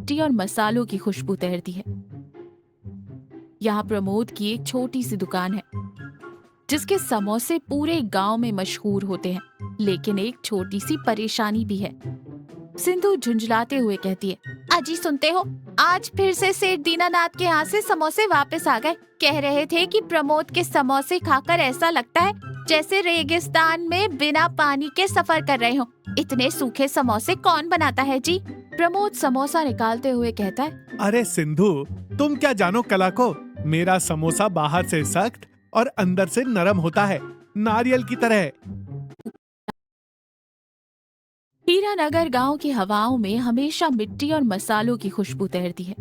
मिट्टी और मसालों की खुशबू तैरती है। यहाँ प्रमोद की एक छोटी सी दुकान है जिसके समोसे पूरे गांव में मशहूर होते हैं, लेकिन एक छोटी सी परेशानी भी है। सिंधु झुंझलाते हुए कहती है, अजी सुनते हो, आज फिर से सेठ दीनानाथ के यहाँ से समोसे वापस आ गए। कह रहे थे कि प्रमोद के समोसे खाकर ऐसा लगता है जैसे रेगिस्तान में बिना पानी के सफर कर रहे हो। इतने सूखे समोसे कौन बनाता है जी? प्रमोद समोसा निकालते हुए कहता है, अरे सिंधु, तुम क्या जानो कला को। मेरा समोसा बाहर से सख्त और अंदर से नरम होता है, नारियल की तरह। हीरानगर गांव की हवाओं में हमेशा मिट्टी और मसालों की खुशबू तैरती है।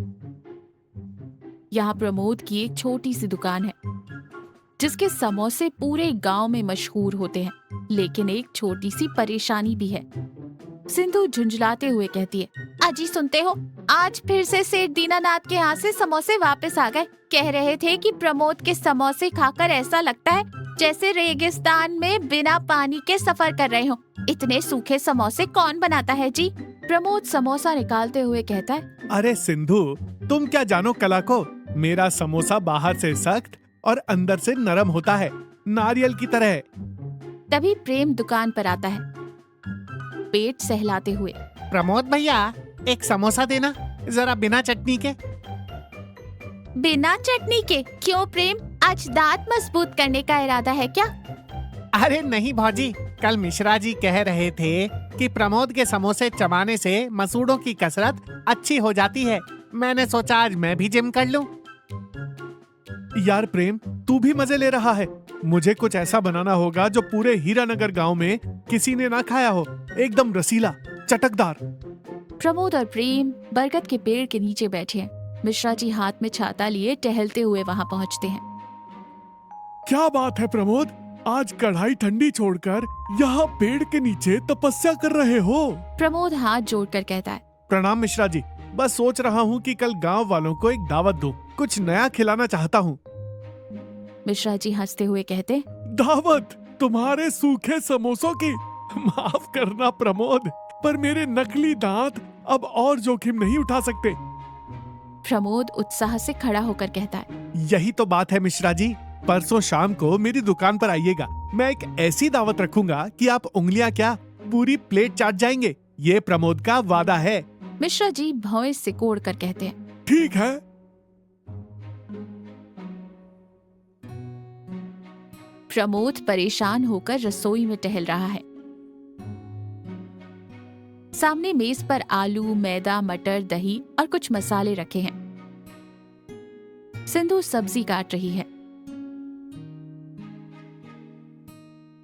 यहाँ प्रमोद की एक छोटी सी दुकान है जिसके समोसे पूरे गांव में मशहूर होते हैं, लेकिन एक छोटी सी परेशानी भी है। सिंधु झुंझलाते हुए कहती है, अजी सुनते हो, आज फिर से सेठ दीनानाथ के यहाँ से समोसे वापस आ गए। कह रहे थे कि प्रमोद के समोसे खाकर ऐसा लगता है जैसे रेगिस्तान में बिना पानी के सफर कर रहे हो। इतने सूखे समोसे कौन बनाता है जी? प्रमोद समोसा निकालते हुए कहता है, अरे सिंधु, तुम क्या जानो कला को। मेरा समोसा बाहर से सख्त और अंदर से नरम होता है, नारियल की तरह। तभी प्रेम दुकान पर आता है, पेट सहलाते हुए। प्रमोद भैया, एक समोसा देना, जरा बिना चटनी के। बिना चटनी के? क्यों प्रेम, आज दांत मजबूत करने का इरादा है क्या? अरे नहीं भौजी, कल मिश्रा जी कह रहे थे कि प्रमोद के समोसे चबाने से मसूड़ों की कसरत अच्छी हो जाती है। मैंने सोचा आज मैं भी जिम कर लूं। यार प्रेम, तू भी मजे ले रहा है। मुझे कुछ ऐसा बनाना होगा जो पूरे हीरानगर गांव में किसी ने ना खाया हो, एकदम रसीला, चटकदार। प्रमोद और प्रेम बरगद के पेड़ के नीचे बैठे हैं। मिश्रा जी हाथ में छाता लिए टहलते हुए वहां पहुंचते हैं। क्या बात है प्रमोद, आज कढ़ाई ठंडी छोड़कर यहाँ पेड़ के नीचे तपस्या कर रहे हो। प्रमोद हाथ जोड़कर कहता है, प्रणाम मिश्रा जी, बस सोच रहा हूँ कि कल गांव वालों को एक दावत दूं, कुछ नया खिलाना चाहता हूँ। मिश्रा जी हंसते हुए कहते, दावत तुम्हारे सूखे समोसों की? माफ करना प्रमोद, पर मेरे नकली दांत अब और जोखिम नहीं उठा सकते। प्रमोद उत्साह से खड़ा होकर कहता है, यही तो बात है मिश्रा जी, परसों शाम को मेरी दुकान पर आइएगा। मैं एक ऐसी दावत रखूंगा कि आप उंगलियां क्या, पूरी प्लेट चाट जाएंगे। ये प्रमोद का वादा है। मिश्रा जी भौं सिकोड़ कर कहते हैं, ठीक है। प्रमोद परेशान होकर रसोई में टहल रहा है। सामने मेज पर आलू, मैदा, मटर, दही और कुछ मसाले रखे हैं। सिंधु सब्जी काट रही है।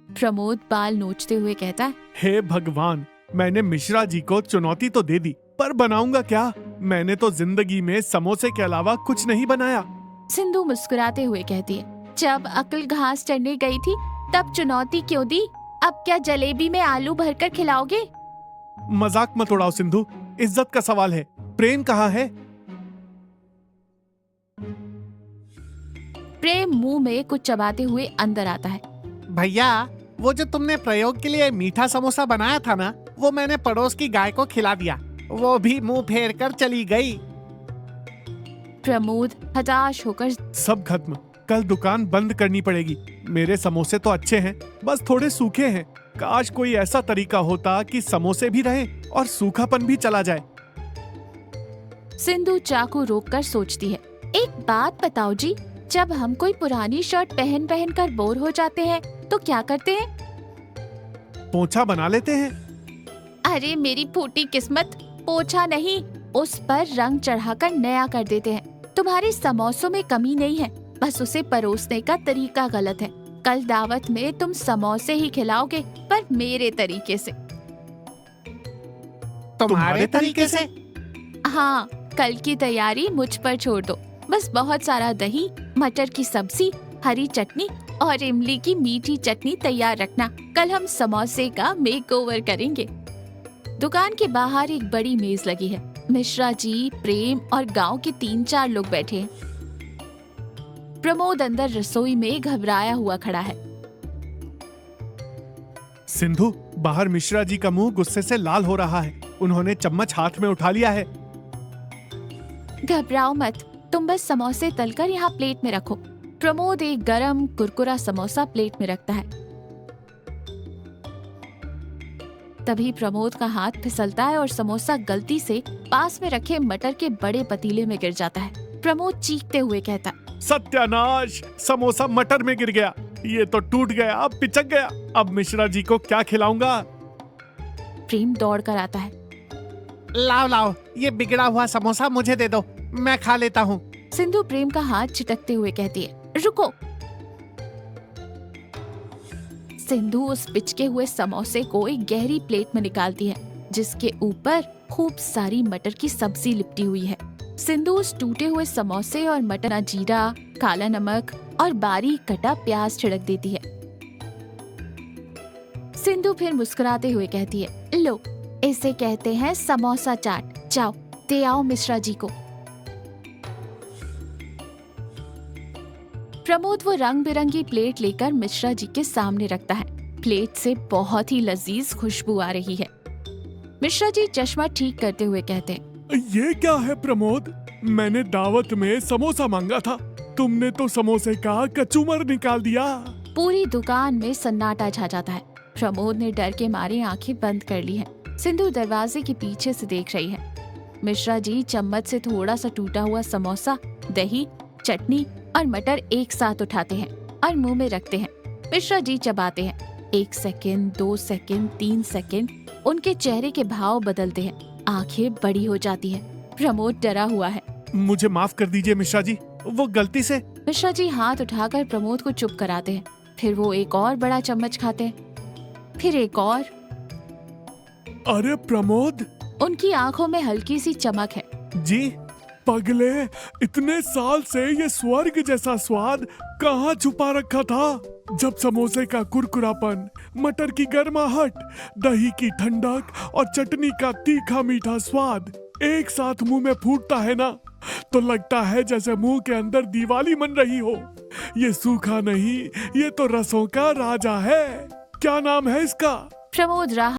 प्रमोद बाल नोचते हुए कहता है, हे भगवान, मैंने मिश्रा जी को चुनौती तो दे दी, पर बनाऊंगा क्या? मैंने तो जिंदगी में समोसे के अलावा कुछ नहीं बनाया। सिंधु मुस्कुराते हुए कहती है, जब अक्ल घास चढ़ने गई थी तब चुनौती क्यों दी? अब क्या जलेबी में आलू भरकर खिलाओगे? मजाक मत उड़ाओ सिंधु, इज्जत का सवाल है। प्रेम कहाँ है? प्रेम मुंह में कुछ चबाते हुए अंदर आता है। भैया, वो जो तुमने प्रयोग के लिए मीठा समोसा बनाया था ना, वो मैंने पड़ोस की गाय को खिला दिया। वो भी मुंह फेर कर चली गई। प्रमोद हताश होकर, सब खत्म, कल दुकान बंद करनी पड़ेगी। मेरे समोसे तो अच्छे हैं, बस थोड़े सूखे हैं। काश कोई ऐसा तरीका होता कि समोसे भी रहें और सूखापन भी चला जाए। सिंधु चाकू रोककर सोचती है, एक बात बताओ जी, जब हम कोई पुरानी शर्ट पहन पहन कर बोर हो जाते हैं तो क्या करते हैं? पोंछा बना लेते हैं। अरे मेरी फूटी किस्मत, पोछा नहीं, उस पर रंग चढ़ाकर नया कर देते हैं। तुम्हारे समोसों में कमी नहीं है, बस उसे परोसने का तरीका गलत है। कल दावत में तुम समोसे ही खिलाओगे, पर मेरे तरीके से। तुम्हारे तरीके से? हाँ, कल की तैयारी मुझ पर छोड़ दो। बस बहुत सारा दही, मटर की सब्जी, हरी चटनी और इमली की मीठी चटनी तैयार रखना। कल हम समोसे का मेकओवर करेंगे। दुकान के बाहर एक बड़ी मेज लगी है। मिश्रा जी, प्रेम और गांव के 3-4 लोग बैठे हैं। प्रमोद अंदर रसोई में घबराया हुआ खड़ा है। सिंधु, बाहर मिश्रा जी का मुंह गुस्से से लाल हो रहा है। उन्होंने चम्मच हाथ में उठा लिया है। घबराओ मत, तुम बस समोसे तलकर यहाँ प्लेट में रखो। प्रमोद एक गरम कुरकुरा समोसा प्लेट में रखता है। तभी प्रमोद का हाथ फिसलता है और समोसा गलती से पास में रखे मटर के बड़े पतीले में गिर जाता है। प्रमोद चीखते हुए कहता, सत्यानाश, समोसा मटर में गिर गया। ये तो टूट गया, पिचक गया। अब मिश्रा जी को क्या खिलाऊंगा? प्रेम दौड़ कर आता है। लाओ लाओ, ये बिगड़ा हुआ समोसा मुझे दे दो, मैं खा लेता हूँ। सिंधु प्रेम का हाथ झटकते हुए कहती है, रुको। सिंधु उस पिचके हुए समोसे को एक गहरी प्लेट में निकालती है, जिसके ऊपर खूब सारी मटर की सब्जी लिपटी हुई है। सिंधु उस टूटे हुए समोसे और मटर में जीरा, काला नमक और बारीक कटा प्याज छिड़क देती है। सिंधु फिर मुस्कुराते हुए कहती है, लो, इसे कहते हैं समोसा चाट। जाओ, दे आओ मिश्रा जी को। प्रमोद वो रंग बिरंगी प्लेट लेकर मिश्रा जी के सामने रखता है। प्लेट से बहुत ही लजीज खुशबू आ रही है। मिश्रा जी चश्मा ठीक करते हुए कहते हैं, ये क्या है प्रमोद? मैंने दावत में समोसा मांगा था, तुमने तो समोसे का कचूमर निकाल दिया। पूरी दुकान में सन्नाटा छा जाता है। प्रमोद ने डर के मारे आंखें बंद कर ली हैं। सिंधु दरवाजे के पीछे से देख रही है। मिश्रा जी चम्मच से थोड़ा सा टूटा हुआ समोसा, दही, चटनी और मटर एक साथ उठाते हैं और मुंह में रखते हैं। मिश्रा जी चबाते हैं। 1 सेकंड, 2 सेकंड, 3 सेकंड, उनके चेहरे के भाव बदलते हैं। आंखें बड़ी हो जाती हैं। प्रमोद डरा हुआ है। मुझे माफ कर दीजिए मिश्रा जी, वो गलती से। मिश्रा जी हाथ उठाकर प्रमोद को चुप कराते हैं। फिर वो एक और बड़ा चम्मच खाते हैं, फिर एक और। अरे प्रमोद! उनकी आंखों में हल्की सी चमक है। जी, पगले, इतने साल से ये स्वर्ग जैसा स्वाद कहाँ छुपा रखा था? जब समोसे का कुरकुरापन, मटर की गर्माहट, दही की ठंडक और चटनी का तीखा मीठा स्वाद एक साथ मुंह में फूटता है ना, तो लगता है जैसे मुंह के अंदर दिवाली मन रही हो। ये सूखा नहीं, ये तो रसों का राजा है। क्या नाम है इसका? प्रमोद राह